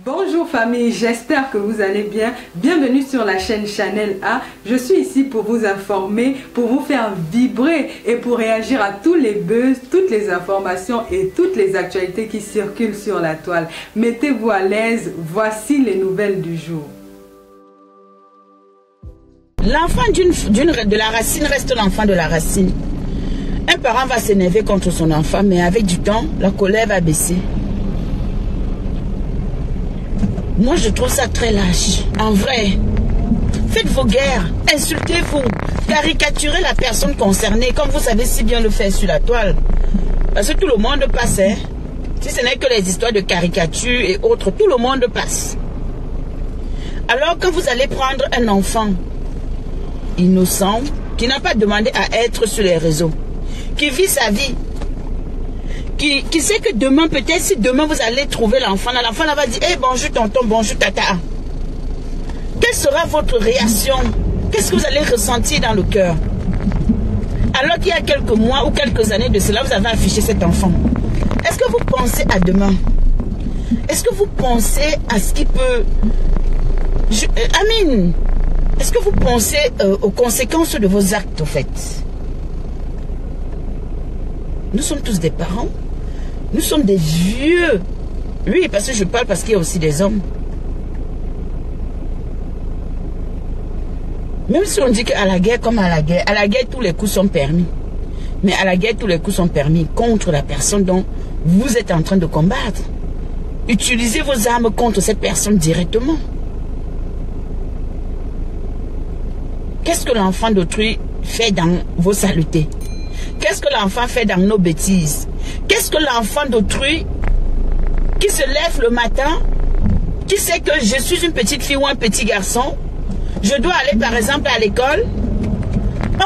Bonjour famille, j'espère que vous allez bien. Bienvenue sur la chaîne Chanel A. Je suis ici pour vous informer, pour vous faire vibrer et pour réagir à tous les buzz, toutes les informations et toutes les actualités qui circulent sur la toile. Mettez-vous à l'aise, voici les nouvelles du jour. L'enfant de la racine reste l'enfant de la racine. Un parent va s'énerver contre son enfant, mais avec du temps, la colère va baisser. Moi, je trouve ça très lâche. En vrai, faites vos guerres, insultez-vous, caricaturez la personne concernée, comme vous savez si bien le faire sur la toile. Parce que tout le monde passe, hein. Si ce n'est que les histoires de caricatures et autres, tout le monde passe. Alors, quand vous allez prendre un enfant innocent, qui n'a pas demandé à être sur les réseaux, qui vit sa vie, qui sait que demain, peut-être si demain vous allez trouver l'enfant là va dire hey, bonjour tonton, bonjour tata. Quelle sera votre réaction? Qu'est-ce que vous allez ressentir dans le cœur? Alors qu'il y a quelques mois ou quelques années de cela, vous avez affiché cet enfant. Est-ce que vous pensez à demain? Est-ce que vous pensez à ce qui peut... Amine, est-ce que vous pensez aux conséquences de vos actes, au fait? Nous sommes tous des parents. Nous sommes des vieux. Oui, parce que je parle parce qu'il y a aussi des hommes. Même si on dit qu'à la guerre comme à la guerre tous les coups sont permis. Mais à la guerre tous les coups sont permis contre la personne dont vous êtes en train de combattre. Utilisez vos armes contre cette personne directement. Qu'est-ce que l'enfant d'autrui fait dans vos saletés? Qu'est-ce que l'enfant fait dans nos bêtises? Qu'est-ce que l'enfant d'autrui qui se lève le matin, qui sait que je suis une petite fille ou un petit garçon, je dois aller par exemple à l'école,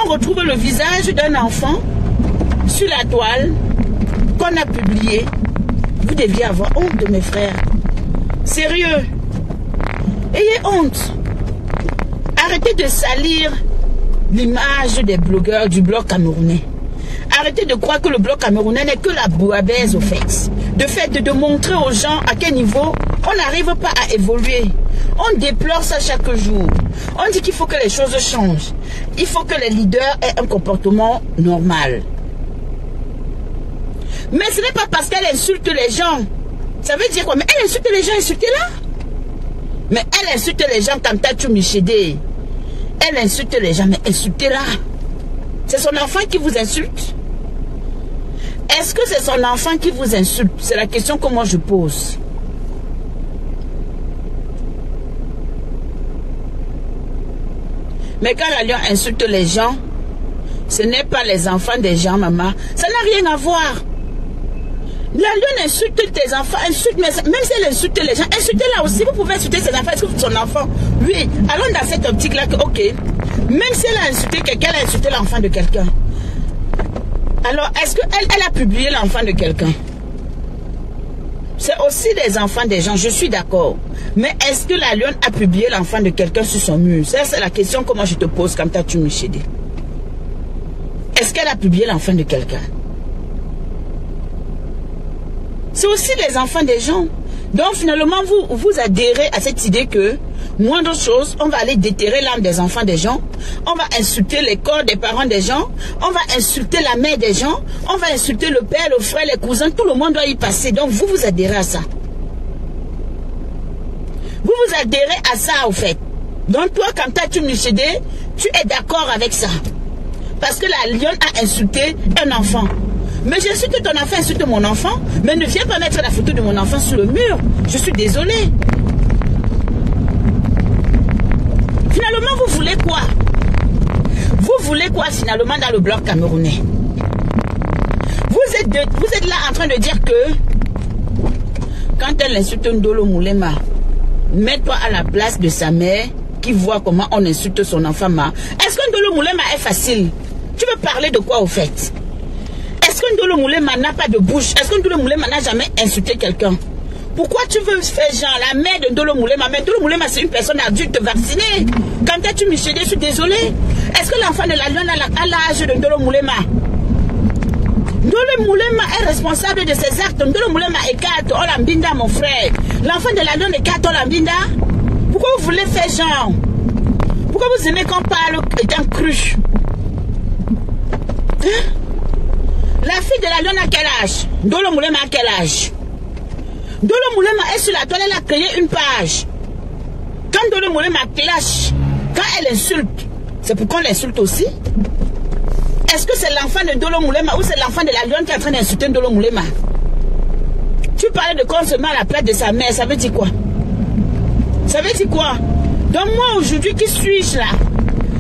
on retrouve le visage d'un enfant sur la toile qu'on a publié. Vous deviez avoir honte, mes frères. Sérieux. Ayez honte. Arrêtez de salir l'image des blogueurs du blog camerounais. Arrêtez de croire que le bloc camerounais n'est que la bouillabaisse au fait. De montrer aux gens à quel niveau on n'arrive pas à évoluer. On déplore ça chaque jour. On dit qu'il faut que les choses changent. Il faut que les leaders aient un comportement normal. Mais ce n'est pas parce qu'elle insulte les gens. Ça veut dire quoi? Mais elle insulte les gens, insultez-la. Mais elle insulte les gens comme Tatou Michede. Elle insulte les gens, mais insultez-la. C'est son enfant qui vous insulte? Est-ce que c'est son enfant qui vous insulte? C'est la question que moi je pose. Mais quand la lion insulte les gens, ce n'est pas les enfants des gens, maman. Ça n'a rien à voir. La lionne insulte tes enfants, insulte, mais même si elle insulte les gens, insultez-la aussi. Vous pouvez insulter ses enfants, est-ce que son enfant? Oui, allons dans cette optique-là que, ok, même si elle a insulté quelqu'un, elle a insulté l'enfant de quelqu'un. Alors, est-ce qu'elle a publié l'enfant de quelqu'un? C'est aussi des enfants des gens, je suis d'accord. Mais est-ce que la lionne a publié l'enfant de quelqu'un sur son mur? Ça, c'est la question que moi je te pose comme Tatou Michede. Est-ce qu'elle a publié l'enfant de quelqu'un? C'est aussi les enfants des gens. Donc finalement, vous adhérez à cette idée que, moindre chose, on va aller déterrer l'âme des enfants des gens, on va insulter les corps des parents des gens, on va insulter la mère des gens, on va insulter le père, le frère, les cousins, tout le monde doit y passer. Donc vous adhérez à ça. Vous adhérez à ça au fait. Donc toi, quand Tatou Michede, tu es d'accord avec ça. Parce que la lionne a insulté un enfant. Mais j'insulte ton enfant, insulte mon enfant, mais ne viens pas mettre la photo de mon enfant sur le mur. Je suis désolée. Finalement, vous voulez quoi? Vous voulez quoi finalement dans le bloc camerounais? Vous êtes là en train de dire que quand elle insulte Ndolo Moulema, mets-toi à la place de sa mère qui voit comment on insulte son enfant. Est-ce que Ndolo Moulema est facile? Tu veux parler de quoi au fait? Est-ce que Ndolo Moulema n'a pas de bouche? Est-ce que Ndolo Moulema n'a jamais insulté quelqu'un? Pourquoi tu veux faire genre la mère de Ndolo Moulema? Mais Ndolo Moulema, c'est une personne adulte vaccinée. Quand tu Michede, je suis désolée. Est-ce que l'enfant de la lionne a l'âge de Ndolo Moulema? Ndolo Moulema est responsable de ses actes. Ndolo Moulema écarte Olambinda, mon frère. L'enfant de la Lyon écarte Olambinda. Pourquoi vous voulez faire genre? Pourquoi vous aimez qu'on parle étant cru? Hein? La fille de la Lyon a quel âge? Ndolo Moulema a quel âge? Ndolo Moulema est sur la toile, elle a créé une page. Quand Ndolo Moulema clash, quand elle insulte, c'est pour qu'on l'insulte aussi? Est-ce que c'est l'enfant de Ndolo Moulema ou c'est l'enfant de la Lyon qui est en train d'insulter Ndolo Moulema? Tu parlais de quand on se met à la place de sa mère, ça veut dire quoi? Ça veut dire quoi? Donc moi aujourd'hui, qui suis-je là?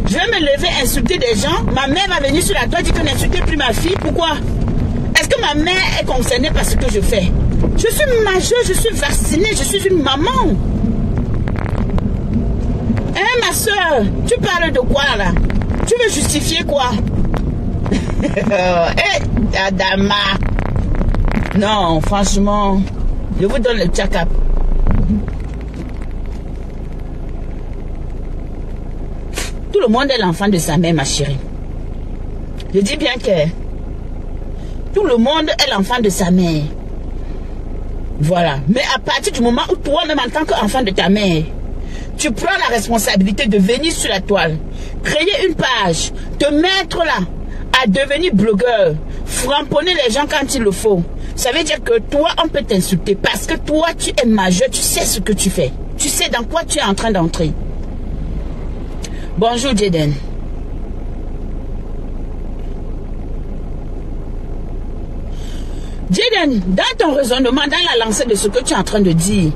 Je vais me lever, insulter des gens. Ma mère va venir sur la toile dire que n'insultez plus ma fille. Pourquoi? Est-ce que ma mère est concernée par ce que je fais? Je suis majeure, je suis vaccinée, je suis une maman. Hein, ma soeur? Tu parles de quoi là? Tu veux justifier quoi? Eh, Adama. Non, franchement, je vous donne le check-up. Tout le monde est l'enfant de sa mère, ma chérie. Je dis bien que tout le monde est l'enfant de sa mère. Voilà. Mais à partir du moment où toi-même, en tant qu'enfant de ta mère, tu prends la responsabilité de venir sur la toile, créer une page, te mettre là, à devenir blogueur, framponner les gens quand il le faut. Ça veut dire que toi, on peut t'insulter parce que toi, tu es majeur, tu sais ce que tu fais. Tu sais dans quoi tu es en train d'entrer. Bonjour, Jaden. Jaden, dans ton raisonnement, dans la lancée de ce que tu es en train de dire,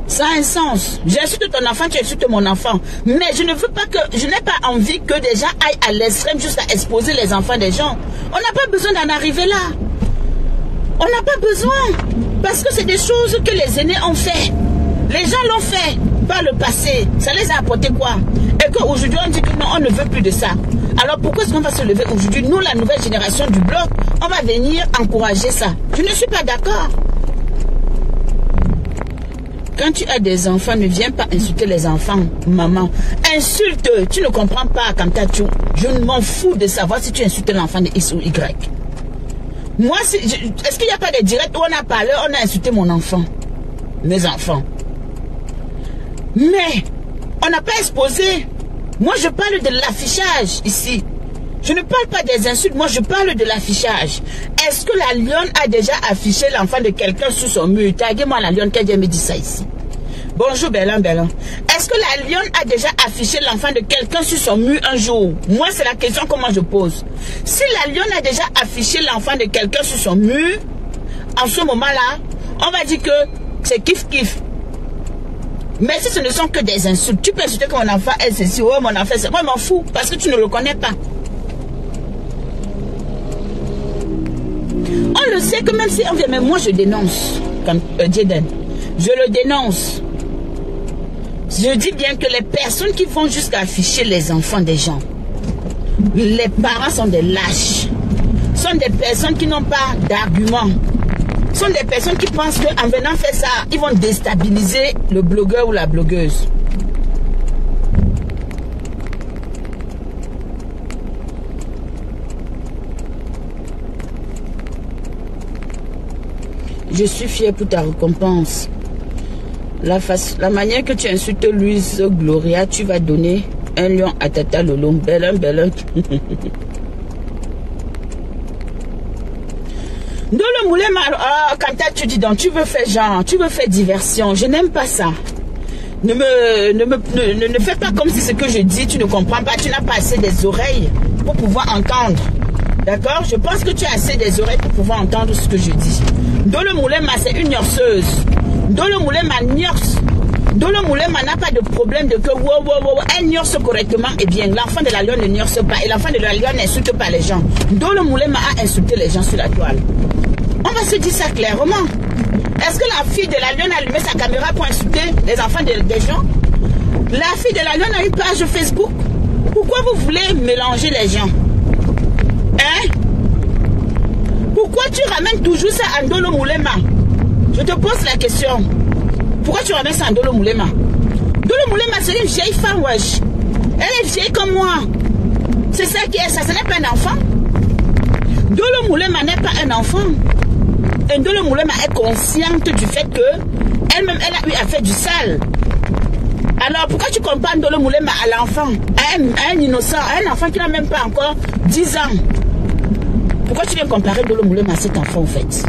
ça a un sens. J'insulte ton enfant, tu insultes mon enfant. Mais je ne veux pas que, je n'ai pas envie que des gens aillent à l'extrême jusqu'à exposer les enfants des gens. On n'a pas besoin d'en arriver là. On n'a pas besoin. Parce que c'est des choses que les aînés ont fait. Les gens l'ont fait par le passé. Ça les a apporté quoi? Et qu'aujourd'hui on dit que non, on ne veut plus de ça. Alors pourquoi est-ce qu'on va se lever aujourd'hui? Nous, la nouvelle génération du bloc, on va venir encourager ça. Je ne suis pas d'accord. Quand tu as des enfants, ne viens pas insulter les enfants, maman. Insulte, tu ne comprends pas quand tu as tout. Je m'en fous de savoir si tu insultes l'enfant de X ou Y. Moi, est-ce qu'il n'y a pas de direct où on a parlé, on a insulté mon enfant, mes enfants? Mais, on n'a pas exposé. Moi, je parle de l'affichage ici. Je ne parle pas des insultes, moi je parle de l'affichage. Est-ce que la lionne a déjà affiché l'enfant de quelqu'un sous son mur? Taguez-moi la lionne qui vient me dire ça ici. Bonjour Bélan. Est-ce que la lionne a déjà affiché l'enfant de quelqu'un sur son mur un jour? Moi c'est la question que moi je pose. Si la lionne a déjà affiché l'enfant de quelqu'un sur son mur, en ce moment-là, on va dire que c'est kiff-kiff. Mais si ce ne sont que des insultes, tu peux insulter que mon enfant est ceci, oh mon enfant c'est... Moi je m'en fous parce que tu ne le connais pas. On le sait que même si on vient, mais moi je dénonce, comme Jaden, je le dénonce. Je dis bien que les personnes qui vont jusqu'à afficher les enfants des gens, les parents sont des lâches, sont des personnes qui n'ont pas d'arguments, sont des personnes qui pensent qu'en venant faire ça, ils vont déstabiliser le blogueur ou la blogueuse. Je suis fier pour ta récompense. La manière que tu insultes Louise Gloria, tu vas donner un lion à Tata Lolo. Bellin. Dans le moulin, quand tu dis donc, tu veux faire genre, tu veux faire diversion. Je n'aime pas ça. Ne fais pas comme si ce que je dis, tu ne comprends pas. Tu n'as pas assez des oreilles pour pouvoir entendre. D'accord? Je pense que tu as assez des oreilles pour pouvoir entendre ce que je dis. Ndolo Moulema, c'est une nyorseuse. Ndolo Moulema nyorse. Ndolo Moulema n'a pas de problème de que elle nyorse correctement et bien. L'enfant de la lionne ne nyorse pas. Et l'enfant de la lionne n'insulte pas les gens. Ndolo Moulema a insulté les gens sur la toile. On va se dire ça clairement. Est-ce que la fille de la lionne a allumé sa caméra pour insulter les enfants des gens? La fille de la lionne a une page Facebook. Pourquoi vous voulez mélanger les gens? Hein? Pourquoi tu ramènes toujours ça à Ndolo Moulema? Je te pose la question. Pourquoi tu ramènes ça à Ndolo Moulema? Ndolo Moulema, c'est une vieille femme, wesh. Elle est vieille comme moi. C'est ça qui est ça. Ce n'est pas un enfant. Ndolo Moulema n'est pas un enfant. Et Ndolo Moulema est consciente du fait que elle-même, elle a eu à faire du sale. Alors pourquoi tu compares Ndolo Moulema à l'enfant, à un innocent, à un enfant qui n'a même pas encore 10 ans? Pourquoi tu viens comparer Ndolo Moulema à cet enfant en fait?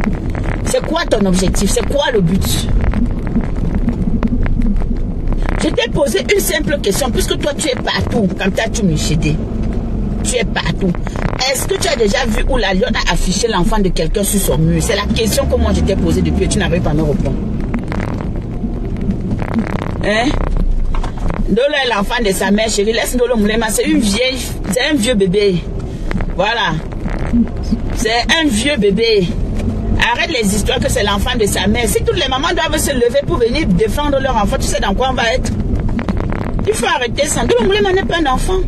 C'est quoi ton objectif? C'est quoi le but? Je t'ai posé une simple question, puisque toi tu es partout, comme tu me chédé. Tu es partout. Est-ce que tu as déjà vu où la lionne a affiché l'enfant de quelqu'un sur son mur? C'est la question que moi je t'ai posée depuis et tu n'avais pas me répondre. Hein? Ndolo est l'enfant de sa mère chérie. Laisse Ndolo Moulema, c'est une vieille, c'est un vieux bébé. Voilà. C'est un vieux bébé. Arrête les histoires que c'est l'enfant de sa mère. Si toutes les mamans doivent se lever pour venir défendre leur enfant, tu sais dans quoi on va être? Il faut arrêter ça. Ndolo Moulema n'est pas un enfant.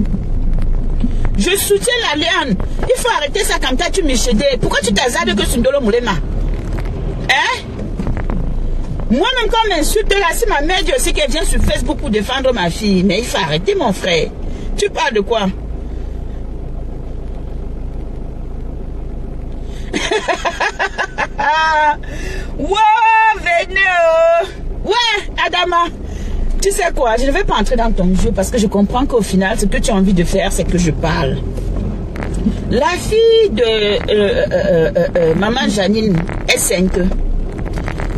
Je soutiens la lionne. Il faut arrêter ça comme ça, tu m'échèdes. Pourquoi tu t'hasardes que c'est Ndolo Moulema? Hein? Moi-même, quand on m'insulte là, si ma mère dit aussi qu'elle vient sur Facebook pour défendre ma fille, mais il faut arrêter, mon frère. Tu parles de quoi? Wow, venez. Ouais, Adama. Tu sais quoi, je ne vais pas entrer dans ton jeu parce que je comprends qu'au final, ce que tu as envie de faire, c'est que je parle. La fille de maman Janine est 5.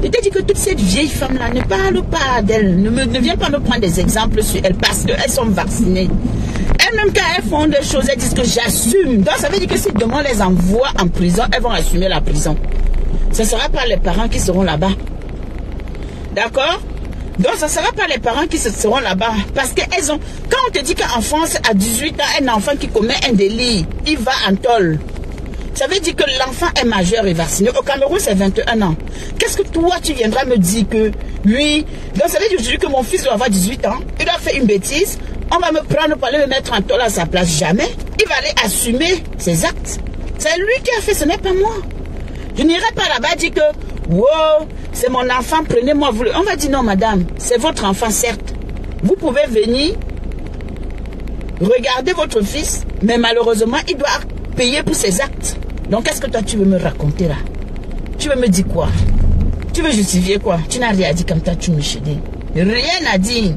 Je t'ai dit que toutes ces vieilles femmes-là ne parlent pas d'elles. Ne viennent pas me prendre des exemples sur elles parce qu'elles sont vaccinées. Elles-mêmes, quand elles font des choses, elles disent que j'assume. Donc, ça veut dire que si demain on les envoie en prison, elles vont assumer la prison. Ce ne sera pas les parents qui seront là-bas. D'accord? Donc, ce ne sera pas les parents qui seront là-bas. Parce qu'elles ont... Quand on te dit qu'en France, à 18 ans, un enfant qui commet un délit, il va en tôle. Ça veut dire que l'enfant est majeur et vacciné. Au Cameroun, c'est 21 ans. Qu'est-ce que toi, tu viendras me dire que... Oui. Donc, ça veut dire aujourd'hui que mon fils doit avoir 18 ans. Il doit faire une bêtise. On va me prendre pour aller me mettre en tôle à sa place. Jamais. Il va aller assumer ses actes. C'est lui qui a fait, ce n'est pas moi. Je n'irai pas là-bas dire que... Wow, c'est mon enfant, prenez-moi. On va dire non, madame. C'est votre enfant, certes. Vous pouvez venir regarder votre fils, mais malheureusement, il doit payer pour ses actes. Donc, qu'est-ce que toi, tu veux me raconter là? Tu veux me dire quoi? Tu veux justifier quoi? Tu n'as rien dit comme ça, tu me chédais. Rien à dire.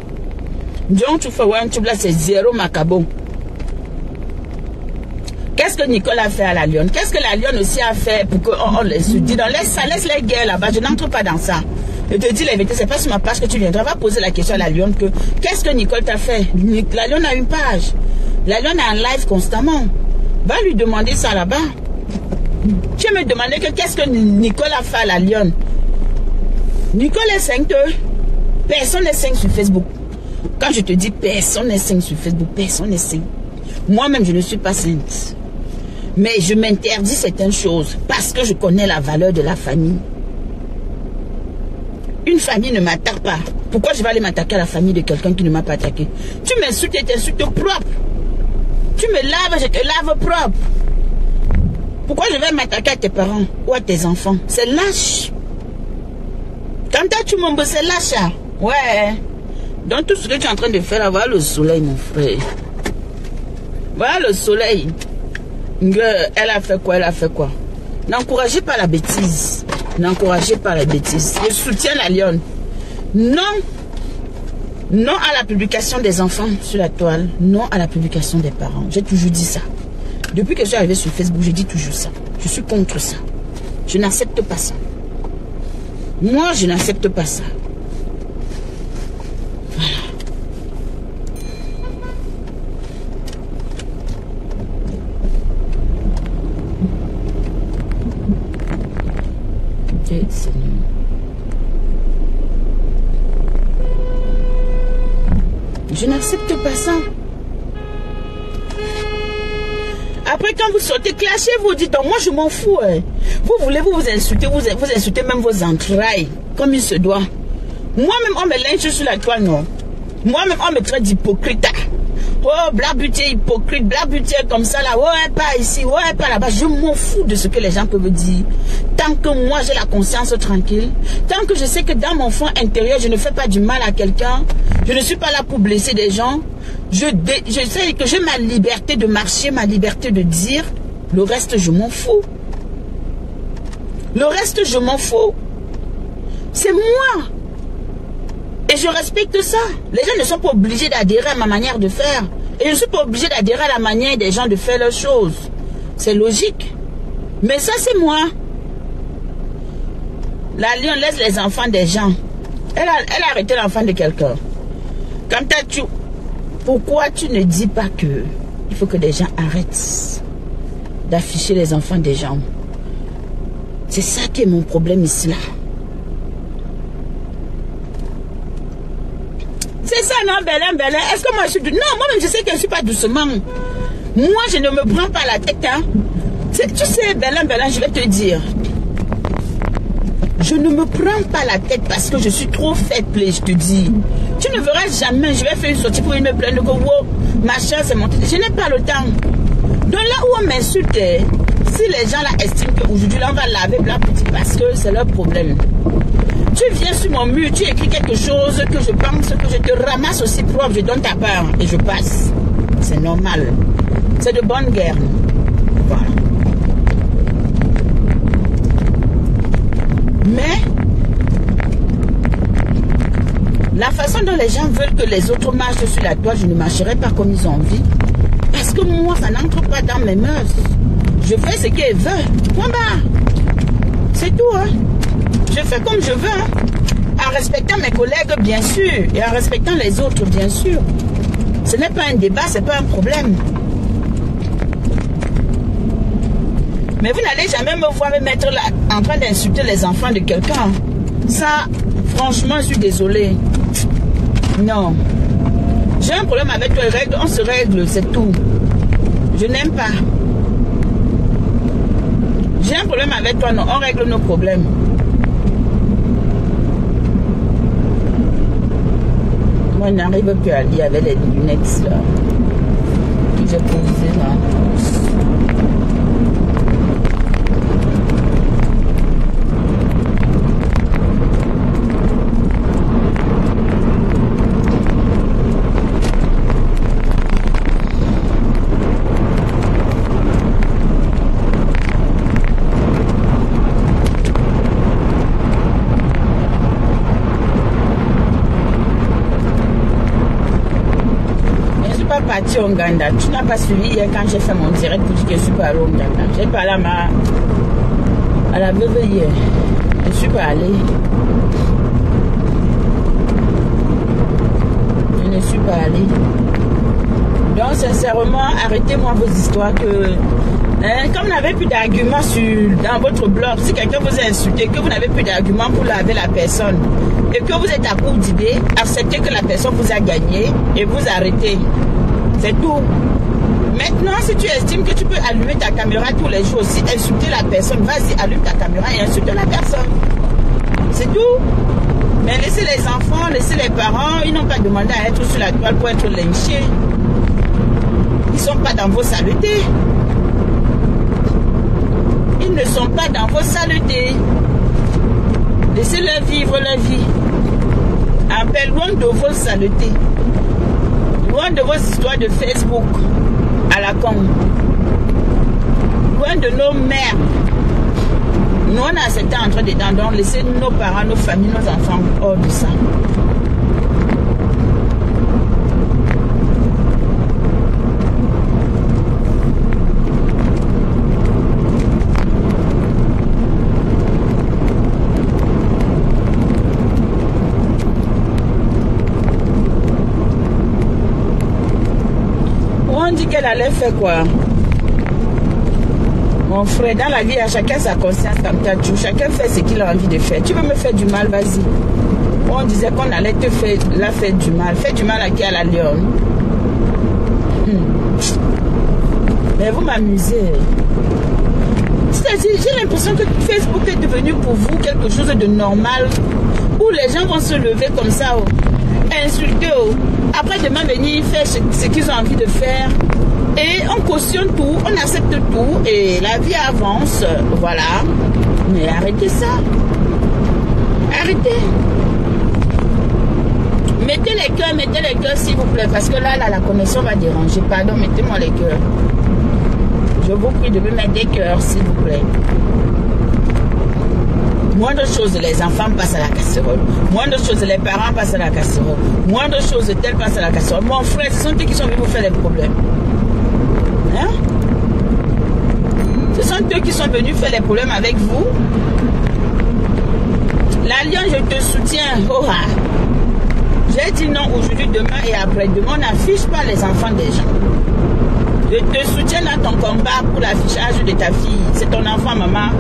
Donc, tu fais ouais, tu c'est zéro macabon. Qu'est-ce que Nicole a fait à la lionne? Qu'est-ce que la lionne aussi a fait pour qu'on les dit? Donc, laisse les guerres là-bas. Je n'entre pas dans ça. Je te dis la vérité, c'est pas sur ma page que tu viendras. Va poser la question à la lionne que qu'est-ce que Nicole t'a fait? La lionne a une page. La lionne est en live constamment. Va lui demander ça là-bas. Tu me demandais que qu'est-ce que Nicole a fait à la lionne? Nicole est 5. Personne n'est 5 sur Facebook. Quand je te dis personne n'est 5 sur Facebook, personne n'est 5. Moi-même, je ne suis pas sainte. Mais je m'interdis certaines choses parce que je connais la valeur de la famille. Une famille ne m'attaque pas. Pourquoi je vais aller m'attaquer à la famille de quelqu'un qui ne m'a pas attaqué? Tu m'insultes et t'insultes propre. Tu me laves, je te lave propre. Pourquoi je vais m'attaquer à tes parents ou à tes enfants? C'est lâche. Quand tu m'embes, c'est lâche. Ouais. Donc tout ce que tu es en train de faire, voilà le soleil, mon frère. Voilà le soleil. Elle a fait quoi? Elle a fait quoi? N'encouragez pas la bêtise. N'encouragez pas la bêtise. Je soutiens la lionne. Non. Non à la publication des enfants sur la toile. Non à la publication des parents. J'ai toujours dit ça. Depuis que je suis arrivée sur Facebook, je dis toujours ça. Je suis contre ça. Je n'accepte pas ça. Moi, je n'accepte pas ça. Voilà. Je n'accepte pas ça. Après, quand vous sortez, clashez, vous dites, moi je m'en fous. Hein. Vous voulez vous insulter, vous insultez même vos entrailles, comme il se doit. Moi-même, on me lynche sur la toile, non. Moi-même, on me traite d'hypocrite. Oh, blabutier hypocrite, blabutier comme ça, là. Ouais, pas ici, ouais, pas là-bas. Je m'en fous de ce que les gens peuvent dire. Tant que moi, j'ai la conscience tranquille. Tant que je sais que dans mon fond intérieur, je ne fais pas du mal à quelqu'un. Je ne suis pas là pour blesser des gens. Je sais que j'ai ma liberté de marcher, ma liberté de dire. Le reste, je m'en fous. Le reste, je m'en fous. C'est moi. Et je respecte ça. Les gens ne sont pas obligés d'adhérer à ma manière de faire. Et je ne suis pas obligée d'adhérer à la manière des gens de faire leurs choses. C'est logique. Mais ça, c'est moi. La Lyon laisse les enfants des gens. Elle a arrêté l'enfant de quelqu'un. Comme tu... Pourquoi tu ne dis pas que il faut que des gens arrêtent d'afficher les enfants des gens? C'est ça qui est mon problème ici, là. C'est ça, non, Belin. Est-ce que moi je suis... Non, moi-même, je sais que je ne suis pas doucement. Moi, je ne me prends pas la tête, hein. Tu sais, Belin, je vais te dire. Je ne me prends pas la tête parce que je suis trop faible, je te dis. Tu ne verras jamais, je vais faire une sortie pour une me plaindre que wow, machin, c'est mon... Je n'ai pas le temps. Donc là où on m'insulte, si les gens là estiment qu'aujourd'hui là on va laver blanc petit parce que c'est leur problème. Tu viens sur mon mur, tu écris quelque chose que je pense que je te ramasse aussi propre, je donne ta part et je passe. C'est normal. C'est de bonne guerre. Voilà. Mais la façon dont les gens veulent que les autres marchent sur la toile, je ne marcherai pas comme ils ont envie. Parce que moi, ça n'entre pas dans mes mœurs. Je fais ce qu'ils veulent. Point barre. C'est tout, hein. Je fais comme je veux, hein. En respectant mes collègues, bien sûr. Et en respectant les autres, bien sûr. Ce n'est pas un débat, ce n'est pas un problème. Mais vous n'allez jamais me voir me mettre là en train d'insulter les enfants de quelqu'un. Ça, franchement, je suis désolée. Non. J'ai un problème avec toi, on se règle, c'est tout. Je n'aime pas. J'ai un problème avec toi, non, on règle nos problèmes. Moi, je n'arrive plus à lire avec les lunettes là. Que j'ai posées là. Parti au Ouganda. Tu n'as pas suivi hier quand j'ai fait mon direct pour dire que je suis pas allée au Ouganda. J'ai parlé à la veuve hier. Je ne suis pas allée. Je ne suis pas allée. Donc sincèrement, arrêtez-moi vos histoires que comme vous n'avez plus d'arguments dans votre blog, si quelqu'un vous a insulté, que vous n'avez plus d'arguments pour laver la personne et que vous êtes à court d'idées, acceptez que la personne vous a gagné et vous arrêtez. C'est tout. Maintenant, si tu estimes que tu peux allumer ta caméra tous les jours, si insulter la personne, vas-y, allume ta caméra et insulte la personne. C'est tout. Mais laissez les enfants, laissez les parents, ils n'ont pas demandé à être sur la toile pour être lynchés. Ils ne sont pas dans vos saletés. Ils ne sont pas dans vos saletés. Laissez-leur vivre leur vie. Un peu loin de vos saletés. Loin de vos histoires de Facebook à la con. Loin de nos mères. Nous, on a accepté entre dedans. Donc, laissez nos parents, nos familles, nos enfants hors de ça. On dit qu'elle allait faire quoi? Mon frère, dans la vie, à chacun sa conscience comme tu as dit. Chacun fait ce qu'il a envie de faire. Tu veux me faire du mal, vas-y. On disait qu'on allait te faire du mal. Fais du mal à qui? À la Lyon. Mais vous m'amusez. C'est-à-dire, j'ai l'impression que Facebook est devenu pour vous quelque chose de normal. Où les gens vont se lever comme ça. Insulter. Après demain venir faire ce qu'ils ont envie de faire. Et on cautionne tout, on accepte tout et la vie avance, voilà. Mais arrêtez ça. Arrêtez. Mettez les cœurs s'il vous plaît, parce que là, la connexion va déranger. Pardon, mettez-moi les cœurs. Je vous prie de me mettre des cœurs, s'il vous plaît. Moindre chose, les enfants passent à la casserole. Moindre chose, les parents passent à la casserole. Moindre chose, tel passe à la casserole. Mon frère, ce sont eux qui sont venus vous faire les problèmes. Hein? Ce sont eux qui sont venus faire les problèmes avec vous. L'Alliance, je te soutiens. Oh, ah. J'ai dit non aujourd'hui, demain et après-demain. On n'affiche pas les enfants des gens. Je te soutiens dans ton combat pour l'affichage de ta fille. C'est ton enfant, maman.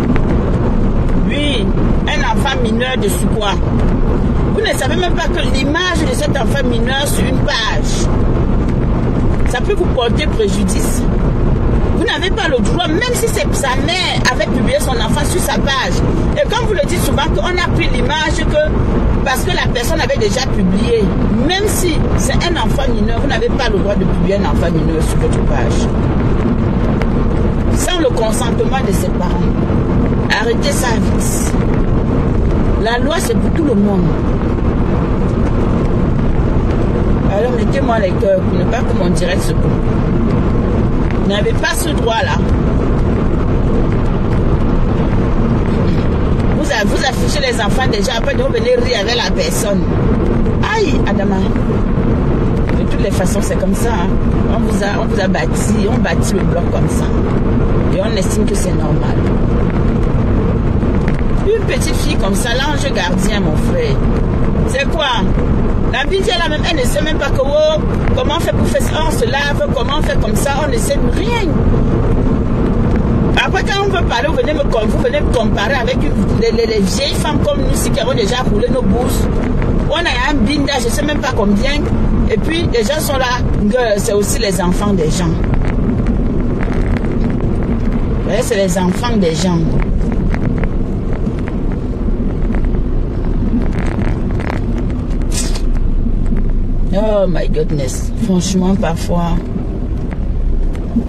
Oui, un enfant mineur de sous quoi? Vous ne savez même pas que l'image de cet enfant mineur sur une page, ça peut vous porter préjudice. Vous n'avez pas le droit, même si c'est sa mère avait publié son enfant sur sa page. Et comme vous le dites souvent, qu'on a pris l'image que parce que la personne avait déjà publié, même si c'est un enfant mineur, vous n'avez pas le droit de publier un enfant mineur sur votre page. Sans le consentement de ses parents. Arrêtez ça vite. La loi, c'est pour tout le monde. Alors, mettez-moi les cœurs pour ne pas que mon direct se coupe. Vous n'avez pas ce droit-là. Vous affichez les enfants déjà, après vous venez rire avec la personne. Aïe, Adama. De toutes les façons, c'est comme ça. Hein. On vous a bâti, on bâtit le bloc comme ça. Et on estime que c'est normal. Une petite fille comme ça, l'ange gardien, mon frère. C'est quoi? La vie, elle, même, elle ne sait même pas que, oh, comment on fait pour faire ça, on se lave, comment on fait comme ça, on ne sait rien. Après, quand on veut parler, vous venez me comparer avec les vieilles femmes comme nous, qui avons déjà roulé nos bourses. On a un binda, je ne sais même pas combien. Et puis, les gens sont là, c'est aussi les enfants des gens. Vous voyez, c'est les enfants des gens. Oh my goodness, franchement parfois,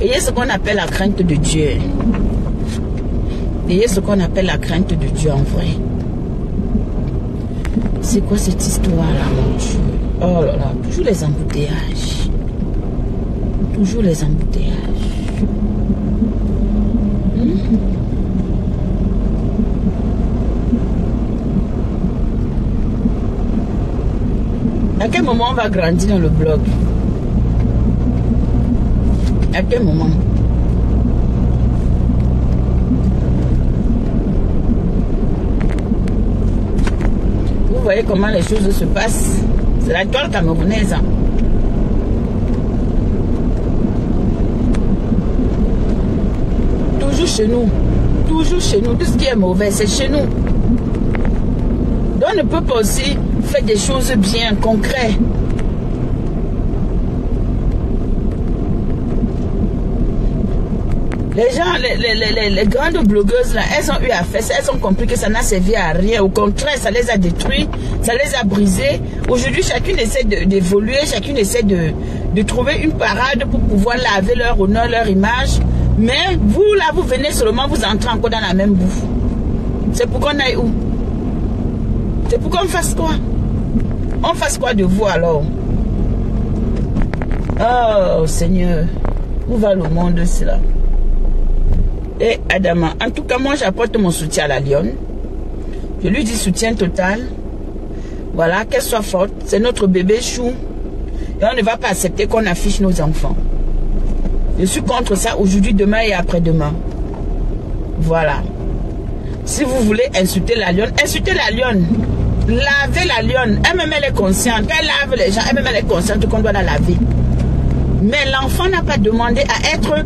ayez ce qu'on appelle la crainte de Dieu. Ayez ce qu'on appelle la crainte de Dieu en vrai. C'est quoi cette histoire-là, mon Dieu? Oh là là, toujours les embouteillages. Toujours les embouteillages. À quel moment on va grandir dans le blog? À quel moment? Vous voyez comment les choses se passent? C'est la toile camerounaise. Hein? Toujours chez nous. Toujours chez nous. Tout ce qui est mauvais, c'est chez nous. Donc on ne peut pas aussi faire des choses bien concrètes. Les gens, les grandes blogueuses là, elles ont eu à faire ça, elles ont compris que ça n'a servi à rien. Au contraire, ça les a détruits, ça les a brisés. Aujourd'hui, chacune essaie d'évoluer, chacune essaie de trouver une parade pour pouvoir laver leur honneur, leur image. Mais vous là, vous venez seulement vous entrer encore dans la même bouffe. C'est pour qu'on aille où? C'est pour qu'on fasse quoi? On fasse quoi de vous alors? Oh Seigneur, où va le monde cela? Et Adama, en tout cas moi j'apporte mon soutien à la lionne. Je lui dis soutien total. Voilà, qu'elle soit forte. C'est notre bébé chou. Et on ne va pas accepter qu'on affiche nos enfants. Je suis contre ça aujourd'hui, demain et après-demain. Voilà. Si vous voulez insulter la lionne, insultez la lionne. Lavez la lionne. Elle-même elle est consciente. Quand elle lave les gens, elle-même elle est consciente qu'on doit la laver. Mais l'enfant n'a pas demandé à être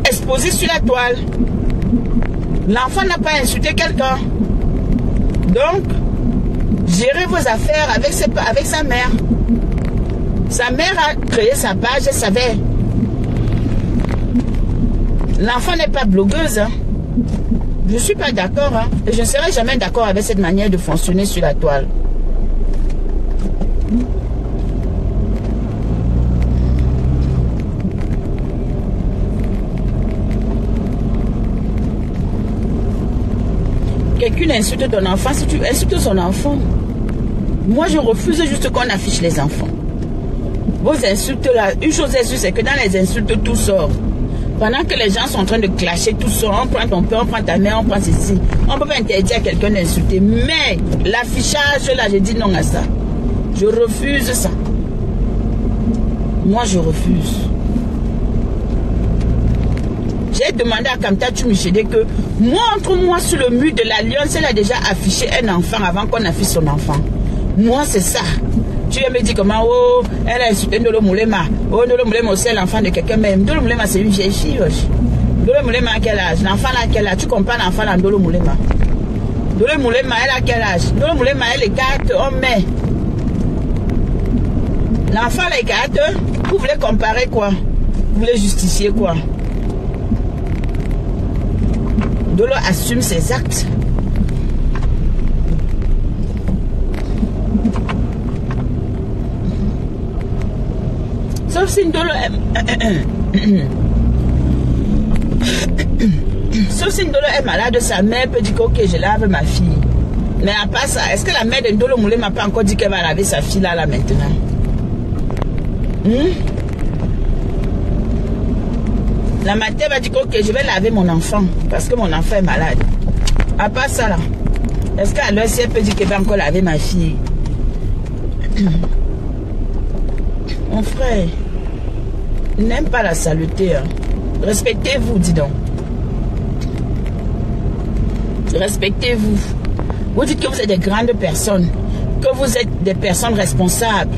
exposé sur la toile. L'enfant n'a pas insulté quelqu'un. Donc, gérez vos affaires avec sa mère. Sa mère a créé sa page, elle savait. L'enfant n'est pas blogueuse. Hein. Je ne suis pas d'accord. Hein. Et je ne serai jamais d'accord avec cette manière de fonctionner sur la toile. Quelqu'un insulte ton enfant, si tu insultes son enfant, moi je refuse juste qu'on affiche les enfants. Vos insultes là, une chose est sûre, c'est que dans les insultes tout sort. Pendant que les gens sont en train de clasher tout ça, on prend ton père, on prend ta mère, on prend ceci. On ne peut pas interdire à quelqu'un d'insulter. Mais l'affichage, là, j'ai dit non à ça. Je refuse ça. Moi, je refuse. J'ai demandé à Kamta Tumichede que montre-moi sur le mur de l'Alliance, elle a déjà affiché un enfant avant qu'on affiche son enfant. Moi, c'est ça. Tu me dis comment, oh, elle a insulté Ndolo Moulema. Oh, Ndolo Moulema aussi est l'enfant de quelqu'un même. Ndolo Moulema, c'est une vieille fille. Ndolo Moulema, à quel âge? L'enfant là, à quel âge? Tu compares l'enfant à Ndolo Moulema. Ndolo Moulema, elle a quel âge? Ndolo Moulema, elle est 4 hommes, mais. L'enfant là est 4. Vous voulez comparer quoi? Vous voulez justifier quoi? Ndolo assume ses actes. Sauf si Ndolo est malade, sa mère peut dire que ok, je lave ma fille. Mais à part ça, est-ce que la mère de Ndolo Moulé m'a pas encore dit qu'elle va laver sa fille là maintenant? La matin va dire que ok, je vais laver mon enfant parce que mon enfant est malade. À part ça là, est-ce qu'à l'heure si elle peut dire qu'elle va encore laver ma fille? Mon frère, n'aime pas la saleté. Hein. Respectez-vous, dis donc. Respectez-vous. Vous dites que vous êtes des grandes personnes, que vous êtes des personnes responsables,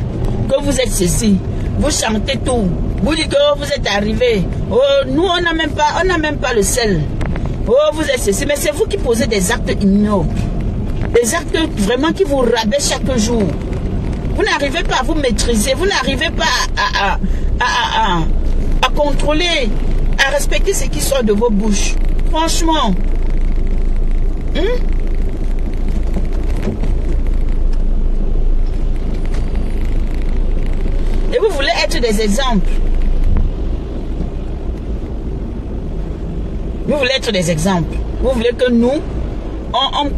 que vous êtes ceci. Vous chantez tout. Vous dites que oh, vous êtes arrivés. Oh, nous, on n'a même pas le sel. Oh, vous êtes ceci. Mais c'est vous qui posez des actes ignobles. Des actes vraiment qui vous rabaissent chaque jour. Vous n'arrivez pas à vous maîtriser, vous n'arrivez pas à contrôler, à respecter ce qui sort de vos bouches. Franchement. Et vous voulez être des exemples. Vous voulez être des exemples. Vous voulez que nous,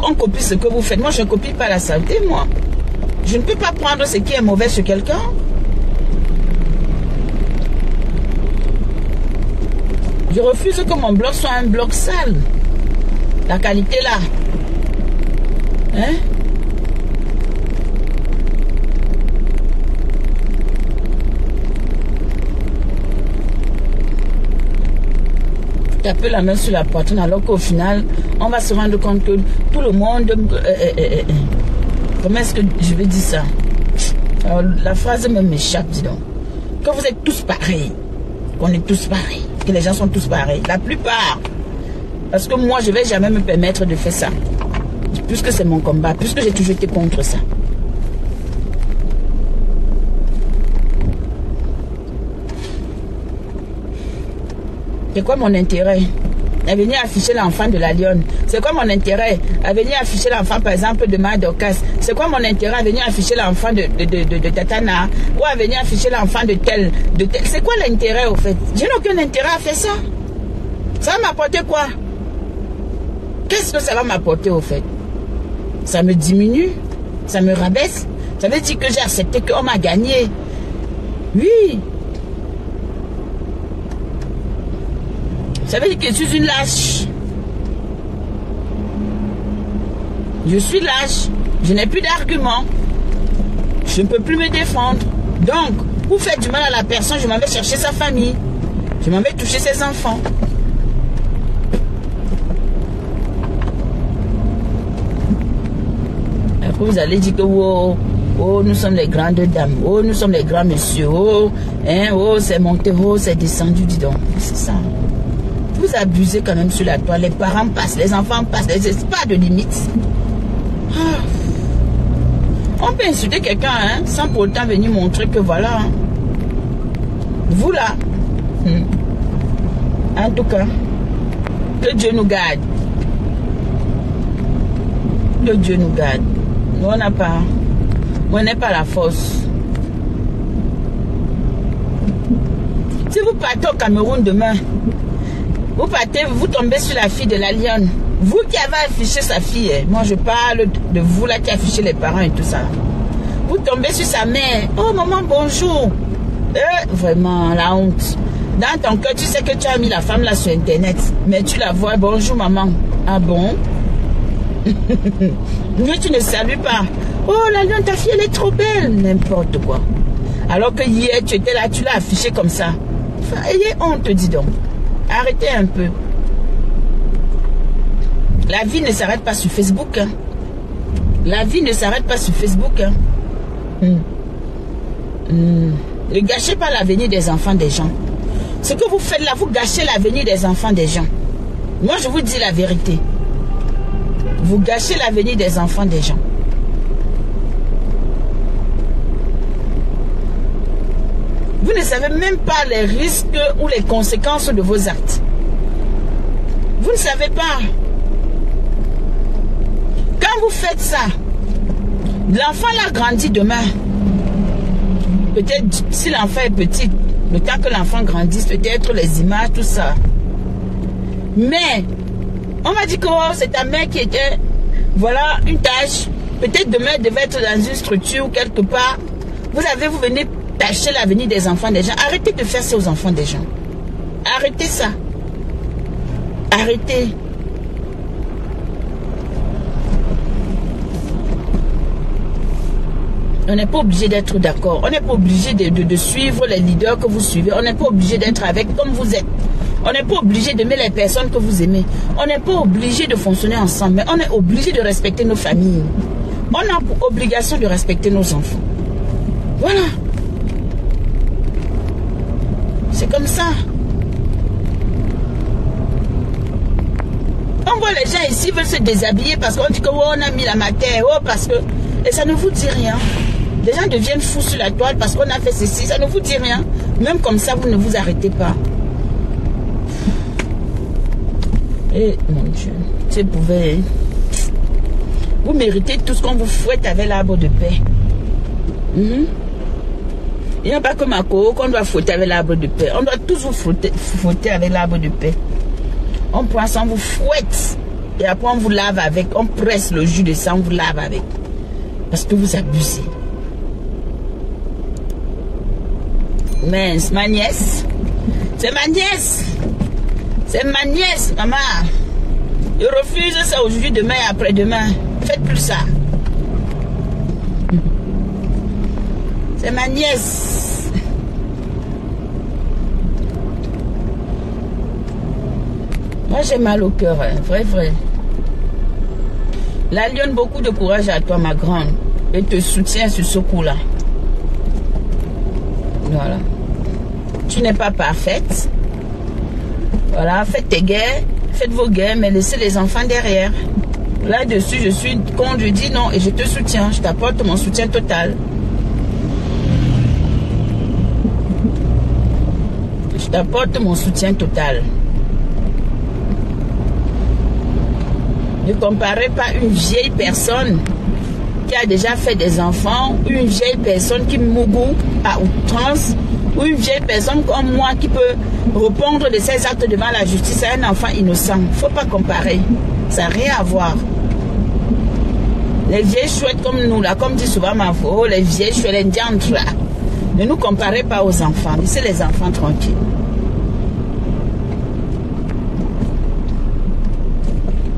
on copie ce que vous faites. Moi, je ne copie pas la saleté, moi. Je ne peux pas prendre ce qui est mauvais sur quelqu'un. Je refuse que mon blog soit un blog sale. La qualité là. Hein? Taper la main sur la poitrine alors qu'au final, on va se rendre compte que tout le monde... Comment est-ce que je vais dire ça? Alors, la phrase même m'échappe, dis donc. Que vous êtes tous pareils. Qu'on est tous pareils. Que les gens sont tous pareils. La plupart. Parce que moi, je ne vais jamais me permettre de faire ça. Puisque c'est mon combat. Puisque j'ai toujours été contre ça. C'est quoi mon intérêt? À venir afficher l'enfant de la lionne. C'est quoi mon intérêt à venir afficher l'enfant, par exemple, de Madocas? C'est quoi mon intérêt à venir afficher l'enfant de Tatana? Ou à venir afficher l'enfant de tel? C'est quoi l'intérêt, au fait? Je n'ai aucun intérêt à faire ça. Ça va m'apporter quoi? Qu'est-ce que ça va m'apporter, au fait? Ça me diminue? Ça me rabaisse? Ça veut dire que j'ai accepté qu'on m'a gagné? Oui. Ça veut dire que je suis une lâche. Je suis lâche. Je n'ai plus d'arguments. Je ne peux plus me défendre. Donc, pour faire du mal à la personne, je m'en vais chercher sa famille. Je m'en vais toucher ses enfants. Après, vous allez dire que oh, oh, nous sommes les grandes dames. Oh, nous sommes les grands messieurs. Oh, hein, oh, c'est monté, oh, c'est descendu, dis donc. C'est ça. Vous abusez quand même sur la toile. Les parents passent, les enfants passent. Il n'y a pas de limite. On peut insulter quelqu'un hein, sans pour autant venir montrer que voilà. Hein, vous là. En tout cas, que Dieu nous garde. Que Dieu nous garde. Nous, on n'a pas. On n'est pas la force. Si vous partez au Cameroun demain, vous partez, vous tombez sur la fille de la lionne. Vous qui avez affiché sa fille, moi je parle de vous là qui affichez les parents et tout ça. Vous tombez sur sa mère. Oh maman, bonjour. Vraiment, la honte. Dans ton cœur, tu sais que tu as mis la femme là sur internet. Mais tu la vois, bonjour maman. Ah bon? Mais tu ne salues pas. Oh la lionne, ta fille elle est trop belle. N'importe quoi. Alors que hier tu étais là, tu l'as affiché comme ça. Enfin, ayez honte, dis donc. Arrêtez un peu. La vie ne s'arrête pas sur Facebook. Hein. La vie ne s'arrête pas sur Facebook. Hein. Ne gâchez pas l'avenir des enfants des gens. Ce que vous faites là, vous gâchez l'avenir des enfants des gens. Moi, je vous dis la vérité. Vous gâchez l'avenir des enfants des gens. Vous ne savez même pas les risques ou les conséquences de vos actes. Vous ne savez pas. Quand vous faites ça, l'enfant l'a grandi demain. Peut-être si l'enfant est petit, le temps que l'enfant grandisse, peut-être les images, tout ça. Mais, on m'a dit que oh, c'est ta mère qui était, voilà, une tâche. Peut-être demain, elle devait être dans une structure ou quelque part. Vous venez tâcher l'avenir des enfants des gens. Arrêtez de faire ça aux enfants des gens. Arrêtez ça. Arrêtez. On n'est pas obligé d'être d'accord. On n'est pas obligé de suivre les leaders que vous suivez. On n'est pas obligé d'être avec comme vous êtes. On n'est pas obligé d'aimer les personnes que vous aimez. On n'est pas obligé de fonctionner ensemble. Mais on est obligé de respecter nos familles. On a pour obligation de respecter nos enfants. Voilà. C'est comme ça. On voit les gens ici veulent se déshabiller parce qu'on dit que oh, on a mis la matière. Oh, parce que... Et ça ne vous dit rien. Les gens deviennent fous sur la toile parce qu'on a fait ceci. Ça ne vous dit rien. Même comme ça, vous ne vous arrêtez pas. Et mon Dieu, tu pouvais... Vous méritez tout ce qu'on vous fouette avec l'arbre de paix. Il n'y a pas que Mako qu'on doit fouetter avec l'arbre de paix. On doit tous vous fouetter avec l'arbre de paix. On prend ça, on vous fouette. Et après on vous lave avec. On presse le jus de ça, on vous lave avec. Parce que vous abusez. Mais c'est ma nièce. C'est ma nièce. C'est ma nièce, maman. Je refuse ça aujourd'hui, demain et après-demain. Faites plus ça. C'est ma nièce. Moi j'ai mal au cœur, hein. Vrai. La lionne, beaucoup de courage à toi, ma grande. Et te soutiens sur ce coup-là. Voilà. Tu n'es pas parfaite. Voilà, faites tes guerres. Faites vos guerres, mais laissez les enfants derrière. Là-dessus, je suis con, je dis non et je te soutiens. Je t'apporte mon soutien total. Je t'apporte mon soutien total. Ne comparez pas une vieille personne qui a déjà fait des enfants, ou une vieille personne qui mougou à outrance, ou une vieille personne comme moi qui peut répondre de ses actes devant la justice à un enfant innocent. Il ne faut pas comparer. Ça n'a rien à voir. Les vieilles chouettes comme nous, là, comme dit souvent ma voix, les vieilles chouettes, les diantres, là. Ne nous comparez pas aux enfants. Laissez les enfants tranquilles.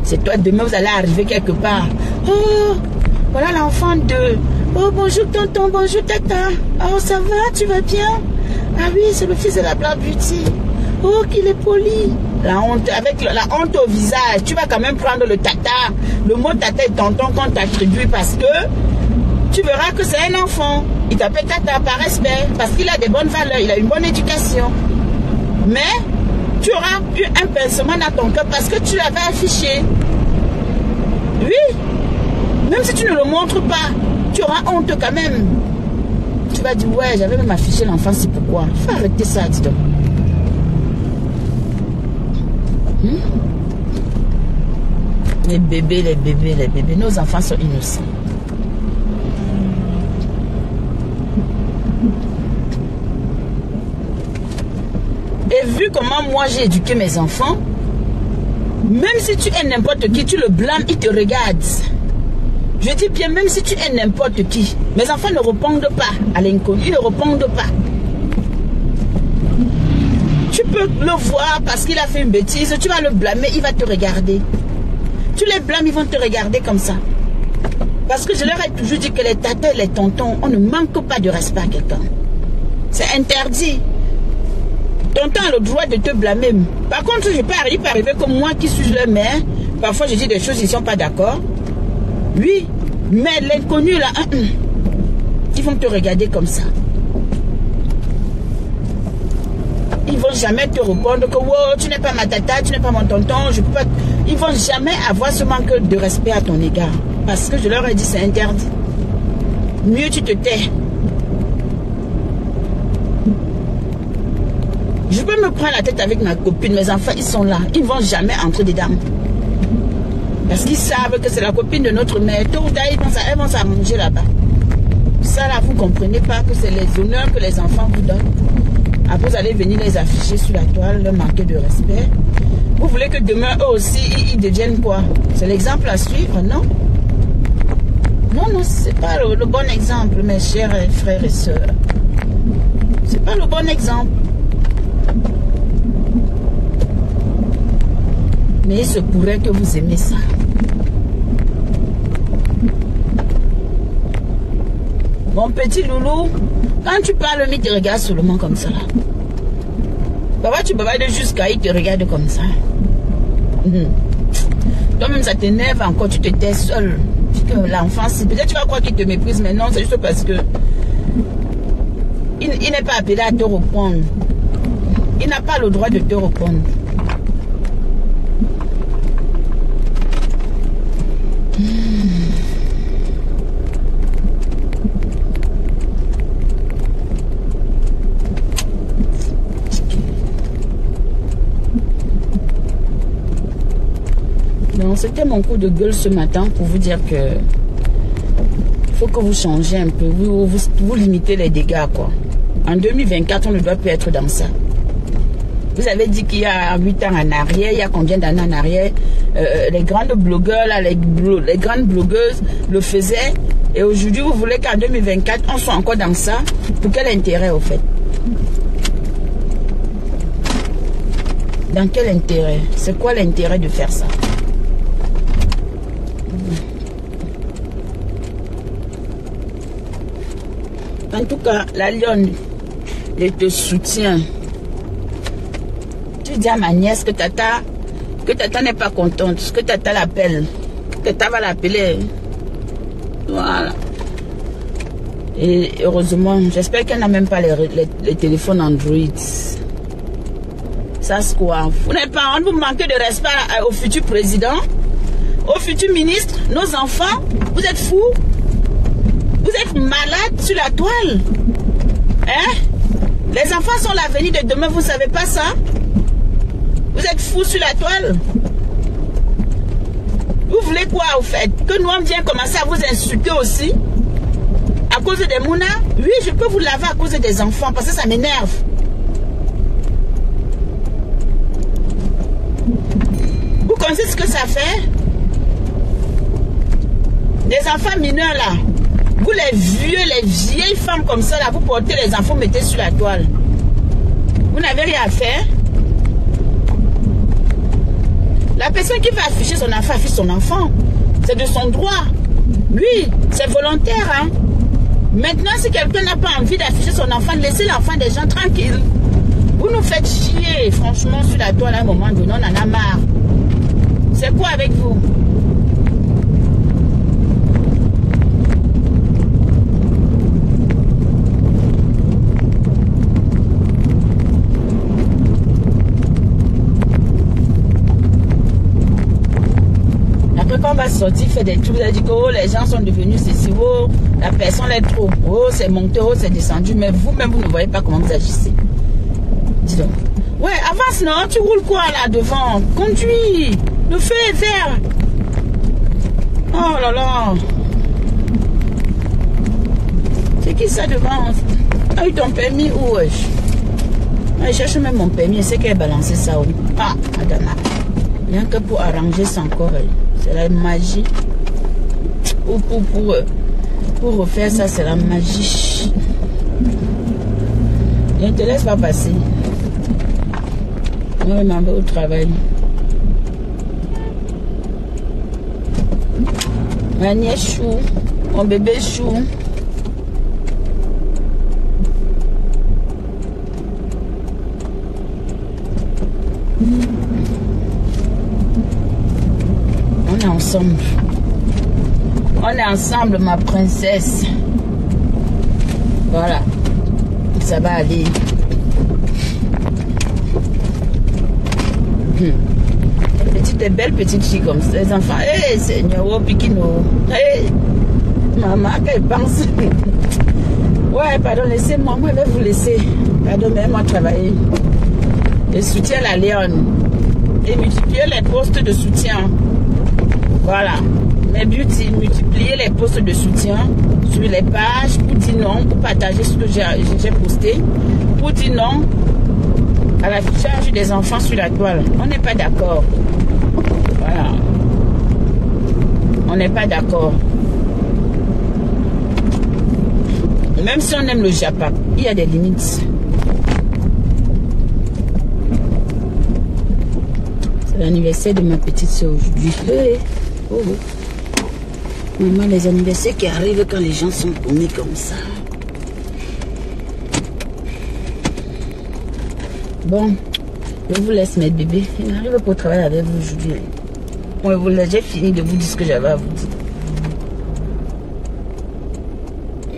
C'est toi, demain, vous allez arriver quelque part. Oh, voilà l'enfant de... Oh, bonjour tonton, bonjour tata. Oh, ça va, tu vas bien? Ah oui, c'est le fils de la Black Beauty. Oh, qu'il est poli. La honte, avec la honte au visage. Tu vas quand même prendre le tata. Le mot tata et tonton qu'on t'attribue parce que tu verras que c'est un enfant. Il t'appelle tata par respect parce qu'il a des bonnes valeurs, il a une bonne éducation. Mais tu auras eu un pincement dans ton cœur parce que tu l'avais affiché. Oui. Même si tu ne le montres pas, tu auras honte quand même. Tu vas dire, ouais, j'avais même affiché l'enfant, c'est pourquoi. Il faut arrêter ça, dis donc. Les bébés, nos enfants sont innocents. Et vu comment moi j'ai éduqué mes enfants, même si tu es n'importe qui, tu le blâmes, il te regarde. Je dis bien, même si tu es n'importe qui, mes enfants ne répondent pas à l'inconnu, ils ne répondent pas. peux le voir parce qu'il a fait une bêtise, tu vas le blâmer, il va te regarder. Tu les blâmes, ils vont te regarder comme ça. Parce que je leur ai toujours dit que les tatas et les tontons, on ne manque pas de respect à quelqu'un. C'est interdit. Tonton a le droit de te blâmer. Par contre, il peut arriver comme moi qui suis leur mère. Parfois, je dis des choses, ils ne sont pas d'accord. Oui, mais l'inconnu là, ils vont te regarder comme ça. Ils vont jamais te répondre que wow, tu n'es pas ma tata, tu n'es pas mon tonton, je peux pas. Ils vont jamais avoir ce manque de respect à ton égard. Parce que je leur ai dit c'est interdit. Mieux tu te tais. Je peux me prendre la tête avec ma copine, mes enfants ils sont là. Ils ne vont jamais entrer dedans. Parce qu'ils savent que c'est la copine de notre mère. Tôt ou tard, elles vont s'arranger là-bas. Ça là, vous ne comprenez pas que c'est les honneurs que les enfants vous donnent. Après, vous allez venir les afficher sur la toile, leur manquer de respect. Vous voulez que demain, eux aussi, ils deviennent quoi? C'est l'exemple à suivre, non? Non, non, c'est pas le bon exemple, mes chers frères et sœurs. C'est pas le bon exemple. Mais il se pourrait que vous aimez ça. Mon petit loulou, quand tu parles, il te regarde seulement comme ça. Papa, tu bavardes jusqu'à il te regarde comme ça. Toi-même, ça t'énerve encore, tu te tais seul. L'enfant, peut-être tu vas croire qu'il te méprise, mais non, c'est juste parce que il n'est pas appelé à te répondre. Il n'a pas le droit de te répondre. C'était mon coup de gueule ce matin pour vous dire que il faut que vous changez un peu, vous limitez les dégâts quoi. En 2024, on ne doit plus être dans ça. Vous avez dit qu'il y a 8 ans en arrière, il y a combien d'années en arrière, les grandes blogueurs, là, les grandes blogueuses le faisaient. Et aujourd'hui, vous voulez qu'en 2024, on soit encore dans ça. Pour quel intérêt au fait? Dans quel intérêt? C'est quoi l'intérêt de faire ça? En tout cas, la lionne, elle te soutient. Tu dis à ma nièce que tata n'est pas contente, que tata l'appelle. Tata va l'appeler. Voilà. Et heureusement, j'espère qu'elle n'a même pas les téléphones Android. Ça c'est quoi? Vous n'avez pas honte, vous manquez de respect au futur président, au futur ministre, nos enfants. Vous êtes fous? Vous êtes malades sur la toile. Hein? Les enfants sont l'avenir de demain, vous ne savez pas ça? Vous êtes fous sur la toile. Vous voulez quoi au fait? Que nous on vienne commencer à vous insulter aussi? À cause des mounas? Oui, je peux vous laver à cause des enfants parce que ça m'énerve. Vous connaissez ce que ça fait? Des enfants mineurs là. Vous les vieux, les vieilles femmes comme ça là, vous portez les enfants, mettez sur la toile. Vous n'avez rien à faire. La personne qui va afficher son enfant, affiche son enfant. C'est de son droit. Oui, c'est volontaire. Hein? Maintenant, si quelqu'un n'a pas envie d'afficher son enfant, laissez l'enfant des gens tranquilles. Vous nous faites chier, franchement, sur la toile à un moment donné, on en a marre. C'est quoi avec vous? Quand on va sortir, faire des trucs, vous avez dit que oh, les gens sont devenus ceci, oh, la personne est trop, oh, c'est monté, oh, c'est descendu, mais vous-même, vous ne voyez pas comment vous agissez. Dis donc. Ouais, avance, non? Tu roules quoi là devant? Conduis. Le feu est vert. Oh là là. C'est qui ça devant? Ah, eu ton permis où? Je cherche même mon permis, je sais qu'elle a balancé ça où? Ah, Adama. Rien que pour arranger son corps. C'est la magie. Pour refaire ça, c'est la magie. Je ne te laisse pas passer. Oui, ma au travail. Ma nièce chou, mon bébé chou. On est ensemble. On est ensemble, ma princesse. Voilà. Ça va aller. Des belles petites filles comme ça. Les enfants, hé, Seigneur, oh, Pikino. Hé, maman, qu'elle pense. Ouais, pardon, laissez-moi. Moi, je vais vous laisser. Pardon, mais moi, travailler. Je soutiens la Léone. Et multiplier les postes de soutien. Voilà. Mes beauty, multiplier les postes de soutien sur les pages pour dire non, pour partager ce que j'ai posté. Pour dire non à l'affichage des enfants sur la toile. On n'est pas d'accord. Voilà. On n'est pas d'accord. Même si on aime le Japon, il y a des limites. C'est l'anniversaire de ma petite soeur aujourd'hui. Oh. Maman, les anniversaires qui arrivent quand les gens sont paumés comme ça. Bon, je vous laisse mes bébés. Il m'arrive pour travailler avec vous aujourd'hui. Bon, j'ai fini de vous dire ce que j'avais à vous dire.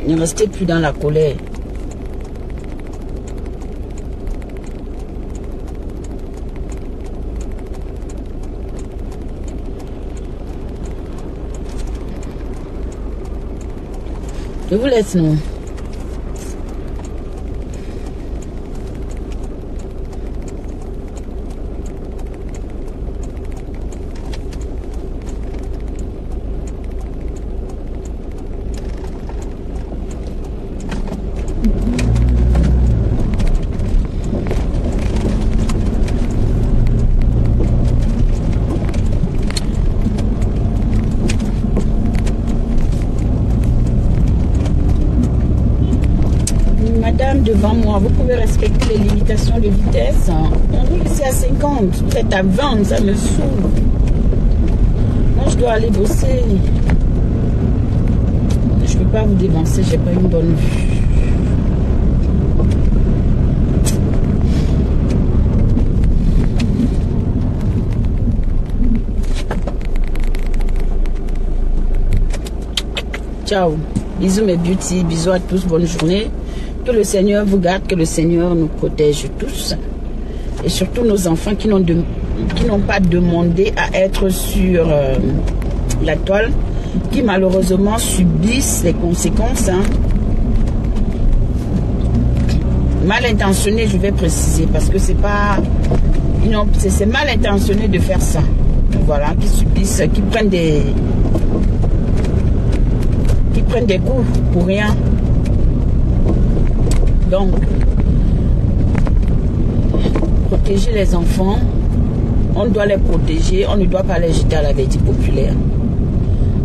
Ne restez plus dans la colère. Je vous laisse, non? Devant moi, vous pouvez respecter les limitations de vitesse. On roule ici à 50, vous êtes à 20, ça me saoule. Moi, je dois aller bosser. Je ne peux pas vous dévancer, j'ai pas une bonne vue. Ciao. Bisous mes beauty, bisous à tous, bonne journée. Que le Seigneur vous garde, que le Seigneur nous protège tous. Et surtout nos enfants qui n'ont pas demandé à être sur la toile, qui malheureusement subissent les conséquences. Hein. Mal intentionné, je vais préciser, parce que c'est pas... C'est mal intentionné de faire ça. Voilà, qui subissent, qui prennent des coups pour rien. Donc, protéger les enfants, on doit les protéger, on ne doit pas les jeter à la vertu populaire.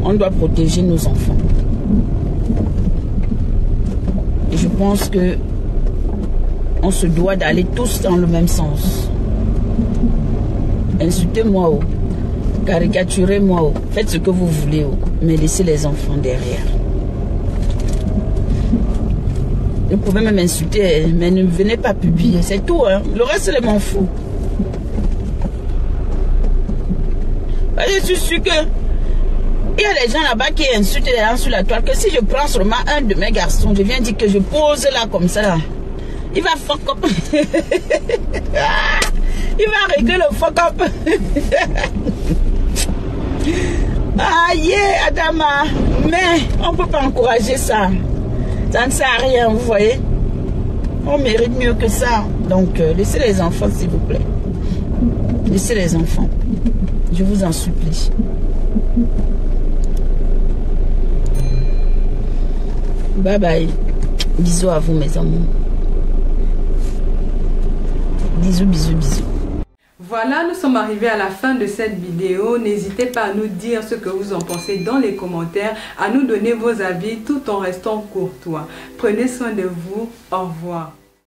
On doit protéger nos enfants. Et je pense que on se doit d'aller tous dans le même sens. Insultez-moi, oh. Caricaturez-moi, oh. Faites ce que vous voulez, oh. Mais laissez les enfants derrière. Vous pouvez même m'insulter, mais ne venez pas publier, c'est tout. Hein. Le reste, je m'en fous. Je suis sûr que il y a des gens là-bas qui insultent les gens sur la toile, que si je prends seulement un de mes garçons, je viens dire que je pose là comme ça, là, il va fuck up. Il va régler le fuck up. Ah yeah, Adama, mais on ne peut pas encourager ça. Ça ne sert à rien, vous voyez. On mérite mieux que ça. Donc, laissez les enfants, s'il vous plaît. Laissez les enfants. Je vous en supplie. Bye bye. Bisous à vous, mes amours. Bisous, bisous, bisous. Voilà, nous sommes arrivés à la fin de cette vidéo. N'hésitez pas à nous dire ce que vous en pensez dans les commentaires, à nous donner vos avis tout en restant courtois. Prenez soin de vous. Au revoir.